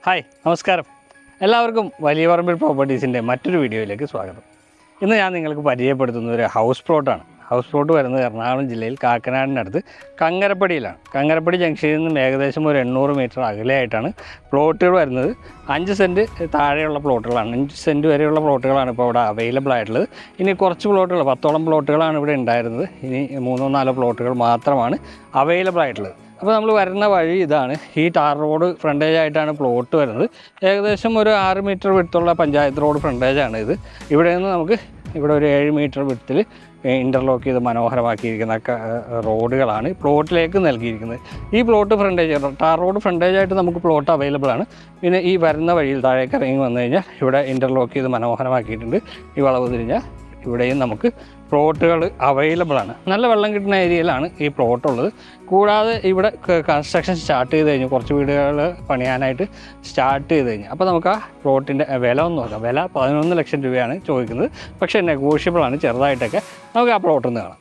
Hi നമസ്കാരം. എല്ലാവർക്കും വലിയ പറമ്പിൽ പ്രോപ്പർട്ടീസിൻ്റെ മറ്റൊരു വീഡിയോയിലേക്ക് സ്വാഗതം. ഇന്ന് ഞാൻ നിങ്ങൾക്ക് പരിചയപ്പെടുത്തുന്ന ഒരു ഹൗസ് പ്ലോട്ടാണ്. ഹൗസ് പ്ലോട്ട് വരുന്നത് എറണാകുളം ജില്ലയിൽ കാക്കനാടിനടുത്ത് കങ്ങരപ്പടിയിലാണ്. കങ്ങരപ്പടി ജംഗ്ഷനിൽ നിന്നും ഏകദേശം ഒരു 800 മീറ്റർ അകലെയായിട്ടാണ് പ്ലോട്ടുകൾ വരുന്നത്. 5 സെൻറ്റ് താഴെയുള്ള പ്ലോട്ടുകളാണ്, 5 സെൻറ്റ് വരെയുള്ള പ്ലോട്ടുകളാണ് ഇപ്പോൾ ഇവിടെ അവൈലബിൾ ആയിട്ടുള്ളത്. ഇനി കുറച്ച് പ്ലോട്ടുകൾ 10ഓളം പ്ലോട്ടുകളാണ് ഇവിടെ ഉണ്ടായിരുന്നത്. ഇനി 3-4 പ്ലോട്ടുകൾ മാത്രമാണ് അവൈലബിൾ ആയിട്ടുള്ളത്. അപ്പോൾ നമ്മൾ വരുന്ന വഴി ഇതാണ്. ഈ ടാർ റോഡ് ഫ്രണ്ടേജ് ആയിട്ടാണ് പ്ലോട്ട് വരുന്നത്. ഏകദേശം ഒരു 6 മീറ്റർ വിടുത്തുള്ള പഞ്ചായത്ത് റോഡ് ഫ്രണ്ടേജാണ് ഇത്. ഇവിടെ നിന്ന് നമുക്ക് ഇവിടെ ഒരു 7 മീറ്റർ വിടത്തിൽ ഇൻ്റർലോക്ക് ചെയ്ത് മനോഹരമാക്കിയിരിക്കുന്ന റോഡുകളാണ് പ്ലോട്ടിലേക്ക് നൽകിയിരിക്കുന്നത്. ഈ പ്ലോട്ട് ഫ്രണ്ടേജ് ടാർ റോഡ് ഫ്രണ്ടേജായിട്ട് നമുക്ക് പ്ലോട്ട് അവൈലബിൾ ആണ്. പിന്നെ ഈ വരുന്ന വഴിയിൽ താഴേക്ക് ഇറങ്ങി വന്നു കഴിഞ്ഞാൽ ഇവിടെ ഇൻ്റർലോക്ക് ചെയ്ത് മനോഹരമാക്കിയിട്ടുണ്ട്. ഈ വളവ് തിരിഞ്ഞാൽ ഇവിടെയും നമുക്ക് പ്ലോട്ടുകൾ അവൈലബിൾ ആണ്. നല്ല വെള്ളം കിട്ടുന്ന ഏരിയയിലാണ് ഈ പ്ലോട്ട് ഉള്ളത്. കൂടാതെ ഇവിടെ കൺസ്ട്രക്ഷൻ സ്റ്റാർട്ട് ചെയ്ത് കഴിഞ്ഞു, കുറച്ച് വീടുകൾ പണിയാനായിട്ട് സ്റ്റാർട്ട് ചെയ്ത് കഴിഞ്ഞു. അപ്പോൾ നമുക്ക് ആ പ്ലോട്ടിൻ്റെ വില ഒന്ന് നോക്കാം. വില 11 ലക്ഷം രൂപയാണ് ചോദിക്കുന്നത്. പക്ഷേ നെഗോഷ്യബിൾ ആണ്, ചെറുതായിട്ടൊക്കെ നമുക്ക് ആ പ്ലോട്ടിൽ നിന്ന് കാണാം.